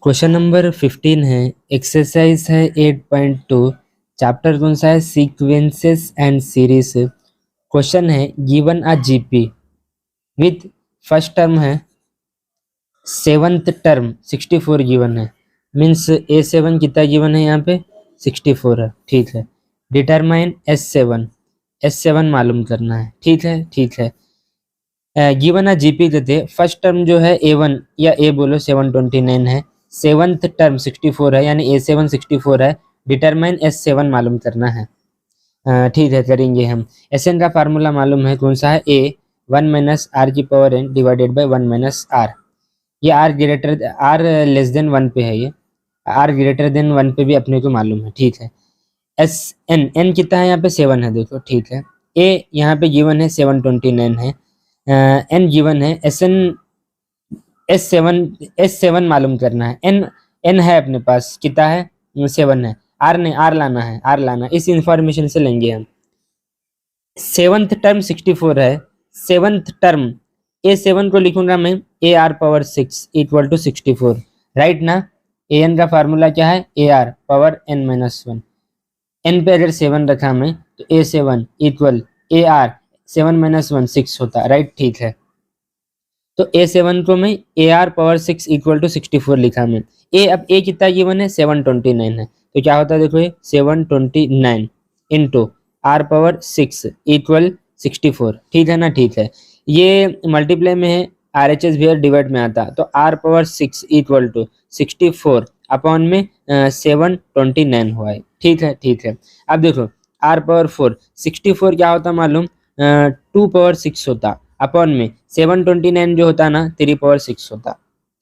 Question number 15 है, exercise है 8.2। Chapter कौन सा है? Sequences and series. क्वेश्चन है given a GP with first term है, सेवंथ टर्म 64 गिवन है। मीन्स A7 कितना गिवन है यहाँ पे? 64 है। ठीक है, डिटरमाइन S7 मालूम करना है। ठीक है, ठीक है। गिवन अ जीपी देते, फर्स्ट टर्म जो है A1 या A बोलो 729 है, सेवंथ टर्म 64 है, यानी A7 64 है। डिटरमाइन S7 मालूम करना है। ठीक है, करेंगे हम। Sn का फार्मूला मालूम है, कौन सा है? A 1 माइनस आर की power n divided by 1 minus R. ये आर लेस देन 1 पे है, ये आर ग्रेटर देन 1 पे भी अपने को मालूम है। ठीक है, एन कितना है यहाँ पे? 7 है, देखो। ठीक है, ए यहाँ पे गिवन है 729 है, एन गिवन है। एस सेवन मालूम करना है। एन है अपने पास, कितना है? 7 है। आर नहीं, आर लाना है, आर लाना। इस इंफॉर्मेशन से लेंगे हम। सेवंथ टर्म 64 है, सेवंथ टर्म A7 को लिखूंगा मैं AR power 6 equal to 64, right ना? AN का फार्मूला क्या है? AR power n-1। n पे अगर 7 रखा मैं तो A7 इक्वल AR 7-1 6 होता, राइट? ठीक है, तो A7 को मैं AR पावर 6 इक्वल टू 64 लिखा मैं। अब A कितना गिवन है? 729 है, तो क्या होता है? देखो, ये 729 इंटू R पावर 6 इक्वल 64। ठीक है ना? ठीक है, ये मल्टीप्लाई में है, RHS भी डिवाइड में आता, तो R power 6 equal to 64 upon में 729 हुआ है। ठीक है, ठीक है। अब देखो, R पावर 4 64 क्या होता मालूम? 2 पावर 6 होता, अपॉन में 729 जो होता ना 3 पावर 6 होता।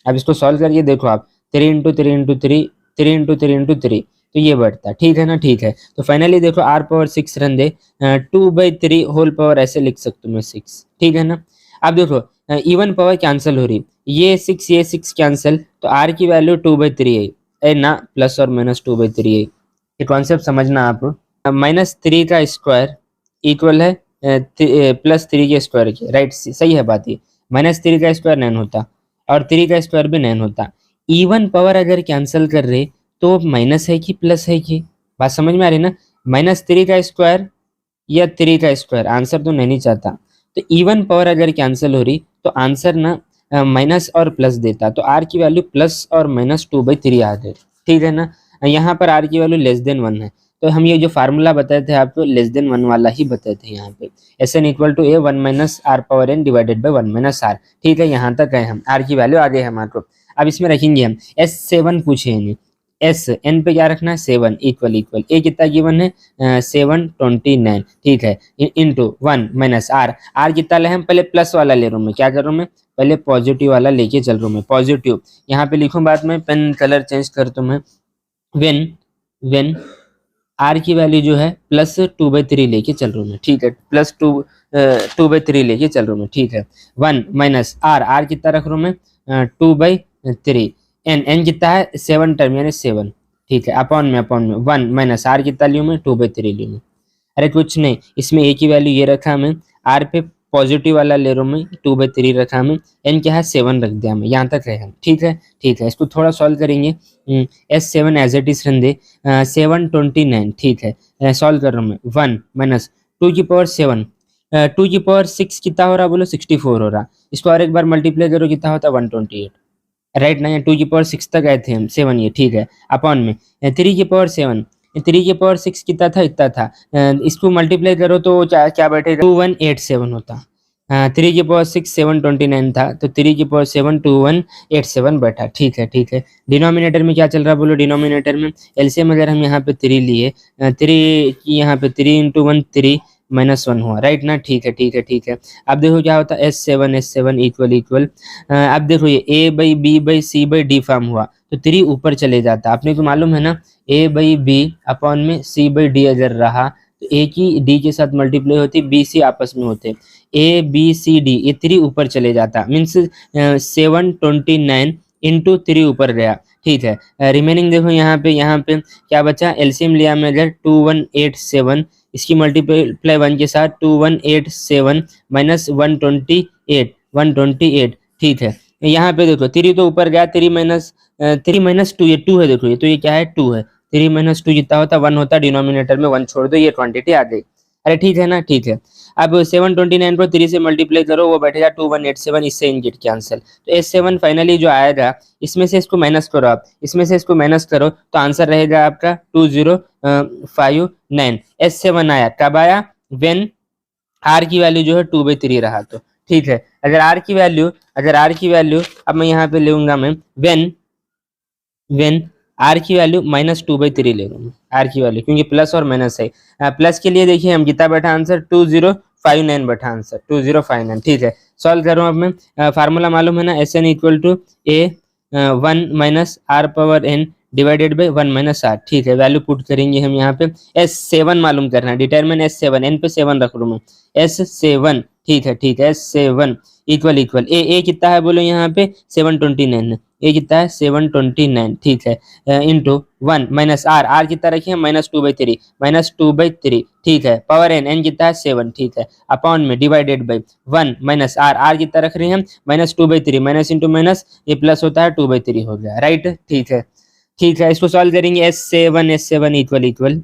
अब इसको सॉल्व करिए, देखो आप, 3 इंटू 3 इंटू 3 3 इंटू 3 इंटू 3, तो ये बढ़ता। ठीक है ना? ठीक है, तो फाइनली देखो R पावर 6 रन दे 2/3 होल पावर ऐसे लिख सकता हूँ मैं 6। ठीक है ना? अब देखो, इवन पावर कैंसिल हो रही, ये 6 कैंसिल, तो R की वैल्यू 2/3 है ना, प्लस और माइनस 2/3 है। ये कॉन्सेप्ट समझना आप। -3 का स्क्वायर इक्वल है +3 के स्क्वायर के, राइट? सही है बात ये। -3 का स्क्वायर 9 होता और 3 का स्क्वायर भी 9 होता। इवन पावर अगर कैंसिल कर रहे तो माइनस है कि प्लस है कि? बात समझ में आ रही ना? -3 का स्क्वायर या 3 का स्क्वायर, आंसर तो नहीं चाहता। तो इवन पावर अगर कैंसिल हो रही तो आंसर ना माइनस और प्लस देता, तो आर की वैल्यू प्लस और माइनस 2/3 आ गए। ठीक है ना? यहाँ पर आर की वैल्यू लेस देन 1 है, तो हम ये जो फार्मूला बताए थे आपको, लेस देन 1 वाला ही बताए थे यहाँ पे। Sn equal to A 1 minus R power n divided by 1 minus R. ठीक है, यहाँ तक है हम, आर की वैल्यू आ गई हमारे को। अब इसमें रखेंगे हम S7 पूछे नहीं, एस एन पे क्या रखना है? 7 इक्वल ए कितना गिवन है? 729। ठीक है, इंटू 1 माइनस आर कितना ले? हम पहले प्लस वाला ले रहा हूँ मैं, क्या कर रहा हूँ मैं? पहले पॉजिटिव वाला लेके चल रहा हूँ मैं, पॉजिटिव। यहाँ पे लिखूँ बाद में, पेन कलर चेंज करता हूँ मैं। वेन आर की वैल्यू जो है +2/3 लेके चल रहा हूँ मैं। ठीक है, +2/3 लेके चल रहा हूँ मैं। ठीक है, 1 माइनस आर कितना रख रहा हूँ मैं? 2/3। एन कितना है? 7 टर्म यानी 7। ठीक है, अपॉन में 1 माइनस आर कितना लियो मैं? 2/3 लियो मैं। अरे कुछ नहीं, इसमें ए की वैल्यू ये रखा मैं, आर पे पॉजिटिव वाला ले रहा हूँ मैं, 2/3 रखा मैं, एन क्या है? 7 रख दिया मैं। यहाँ तक है हम। ठीक है, ठीक है, इसको थोड़ा सॉल्व करेंगे। S7 एज इट इज रन दे 729। ठीक है, सॉल्व कर रहा हूँ मैं। 1 माइनस 2 की पावर 7, 2 की पावर 6 कितना हो रहा? बोलो 64 हो रहा। इसको और एक बार मल्टीप्लाई करो, कितना होता? 128, राइट ना? 2 की पावर 6 तक आए थे हम, 7 ये। ठीक है, अपॉन में 3 की पावर 7, 3 की पावर 6 कितना था? इतना था। इसको मल्टीप्लाई करो तो क्या बैठेगा? 2187 होता। 3 की पावर 6 729 था, तो 3 की पावर 7 2187 बैठा। ठीक है, ठीक है। डिनोमिनेटर में क्या चल रहा है बोलो? डिनोमिनेटर में एलसीएम अगर हम यहाँ पे 3 लिए, 3 की यहाँ पे 3 इंटू 1 3 -1 हुआ, राइट ना? ठीक है, ठीक है, ठीक है। अब देखो क्या होता है? S7 इक्वल अब देखो, ये A/B/C/D फॉर्म हुआ, तो 3 ऊपर चले जाता। अपने को मालूम है ना, A/B अपॉन में C/D अगर रहा तो A की D के साथ मल्टीप्लाई होती, BC आपस में होते, ABCD ये 3 ऊपर चले जाता। मीन्स 729 इंटू 3 ऊपर गया। ठीक है, रिमेनिंग देखो यहाँ पे क्या बचा? एलसीएम लिया मैं अगर 2187, इसकी मल्टीप्लाई 1 के साथ 2187 -128। ठीक है, यहाँ पे देखो 3 तो ऊपर गया, 3 - 2, ये 2 है, देखो ये तो ये क्या है 2 है, 3 - 2 जितना होता 1 होता, डिनोमिनेटर में 1 छोड़ दो, ये क्वांटिटी आ गई। अरे ठीक है ना, ठीक है। अब 729 को 3 से मल्टीप्लाई करो, वो बैठेगा 2187, इससे इनगिट कैंसिल, तो S7 फाइनली जो आएगा, इसमें से इसको माइनस करो आप, इसमें से इसको माइनस करो तो आंसर रहेगा आपका 2059। S7 आया कब आया, व्हेन आर की वैल्यू जो है 2/3 रहा तो, ठीक है। अगर आर की वैल्यू अब मैं यहाँ पे लूंगा मैं व्हेन आर की वैल्यू -2/3 ले लूंगा, आर की वैल्यू, क्योंकि प्लस और माइनस है। प्लस के लिए देखिए हम कितना बैठा आंसर 2059 बैठा आंसर 2059, ठीक है। सॉल्व करूँ अब मैं, फार्मूला मालूम है ना, SN equal to A 1 - R power n divided by 1 - R, ठीक है। वैल्यू पुट करेंगे हम यहाँ पे, S7 मालूम करना है, डिटरमिन S7, n पे 7 रख लूँ मैं, S7, ठीक है, ठीक है। S7 इक्वल ए कितना है बोलो यहाँ पे 729 है, ए कितना है 729, ठीक है, इंटू 1 - R, आर कितना रखिए -2/3, ठीक है, पावर n कितना है 7, ठीक है, अपॉन में डिवाइडेड बाई 1 - R, आर कितना रख रहे हैं हम -2/3, माइनस इंटू माइनस ये प्लस होता है 2/3 हो गया, राइट, ठीक है, ठीक है। इसको सॉल्व करेंगे, S7 इक्वल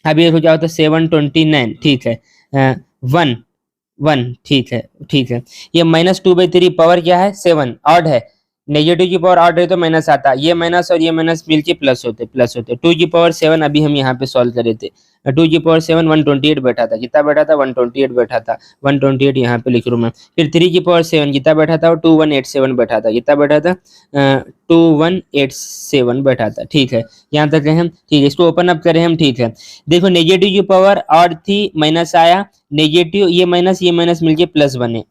अभी देखो क्या होता है 729, ठीक है, 1 ठीक है, ठीक है। ये -2/3 पावर क्या है 7, ऑड है, नेगेटिव की पावर ऑड है तो माइनस आता, ये माइनस और ये माइनस मिलके प्लस होते 2 की पावर 7 अभी हम यहाँ पे सॉल्व करे थे, 2 की पावर 7 128 बैठा था, कितना बैठा था 128 बैठा था, 128 यहाँ पे लिख रहा हूँ मैं। फिर 3 की पावर 7 कितना बैठा था, 2187 बैठा था, कितना बैठा था 2187 बैठा था, ठीक है। यहाँ तक है हम, ठीक है। इसको ओपन अप करें हम, ठीक है। देखो नेगेटिव की पावर ऑड थी, माइनस आया, नेगेटिव ये माइनस मिलके प्लस बने,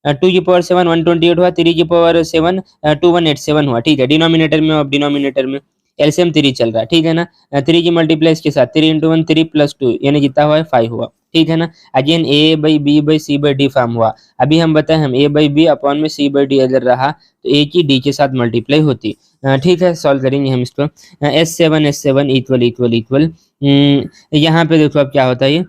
2 की पावर 7 128 हुआ, 3 की पावर 7 2187 हुआ, ठीक है। डिनोमिनेटर में, अब डिनोमिनेटर में एलसीएम 3 चल रहा है, ठीक है ना, 3 की मल्टीप्लाई इसके साथ 3 × 1 3 + 2 यानी कितना हुआ 5 हुआ, ठीक है ना। अगेन A/B/C/D फॉर्म हुआ, अभी हम बताएं हम A/B अपॉन में C/D अगर रहा तो A की D के साथ मल्टीप्लाई होती, ठीक है। सॉल्व करेंगे हम इसको, S7 इक्वल यहाँ पे देखो अब क्या होता है, ये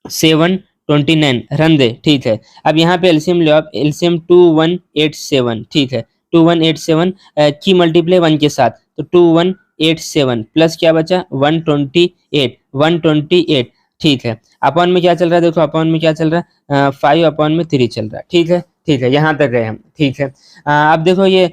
729 रन दे, ठीक है। अब यहाँ पे एलसीएम लो आप, एलसीएम 2187, ठीक है, 2187 की मल्टीप्लाई 1 के साथ तो 2187 प्लस क्या बचा 128, ठीक है। अपॉन में क्या चल रहा है, देखो अपॉन में क्या चल रहा है 5 अपॉन में 3 चल रहा है, ठीक है, ठीक है। यहाँ तक गए हम, ठीक है। अब देखो ये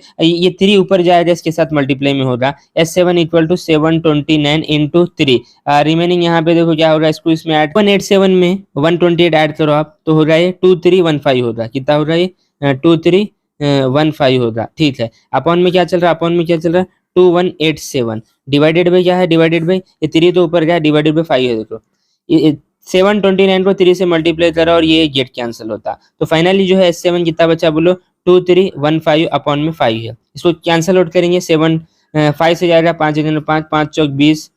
3 ऊपर जाएगा, इसके साथ मल्टीप्लाई में होगा, S7 equal to 729 into 3, remaining यहाँ पे देखो क्या होगा, इसको इसमें ऐड 187 में 128 ऐड करो आप तो होगा ये 2315 होगा, कितना होगा ये 2315 होगा, ठीक है। अपॉन में क्या चल रहा है, अपॉन में क्या चल रहा है 2187, डिवाइडेड बाई क्या है, डिवाइडेड बाई ये 3 तो ऊपर गया, डिवाइडेड बाई 5 है, देखो 729 को 3 से मल्टीप्लाई करा और ये गेट कैंसिल होता, तो फाइनली जो है S7 कितना बचा बोलो 2315 अपॉन में 5 है। इसको कैंसिल आउट करेंगे, 5 से जाएगा 5 × 5 5 × 4 = 20,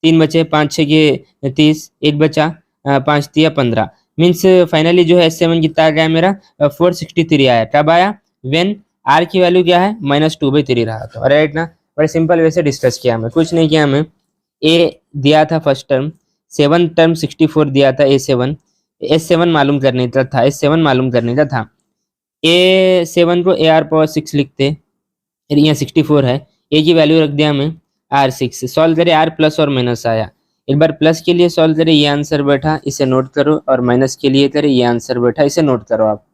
3 बचे, 5 × 6 = 30, 1 बचा 5 × 3 = 15, मीन्स फाइनली जो है S7 कितना आ गया मेरा 463 आया, कब आया व्हेन आर की वैल्यू क्या है -2/3 रहा, तो राइट ना। बड़े सिंपल वे से डिस्कस किया हमें, कुछ नहीं किया हमें, ए दिया था फर्स्ट टर्म, 7 टर्म 64 दिया था A7, S7 मालूम करने का था, S7 मालूम करने का था, A7 को AR पावर 6 लिखते, यहाँ 64 है, A की वैल्यू रख दिया हमें R6, सॉल्व करें, R प्लस और माइनस आया, एक बार प्लस के लिए सॉल्व करें, ये आंसर बैठा, इसे नोट करो, और माइनस के लिए करें, ये आंसर बैठा, इसे नोट करो आप।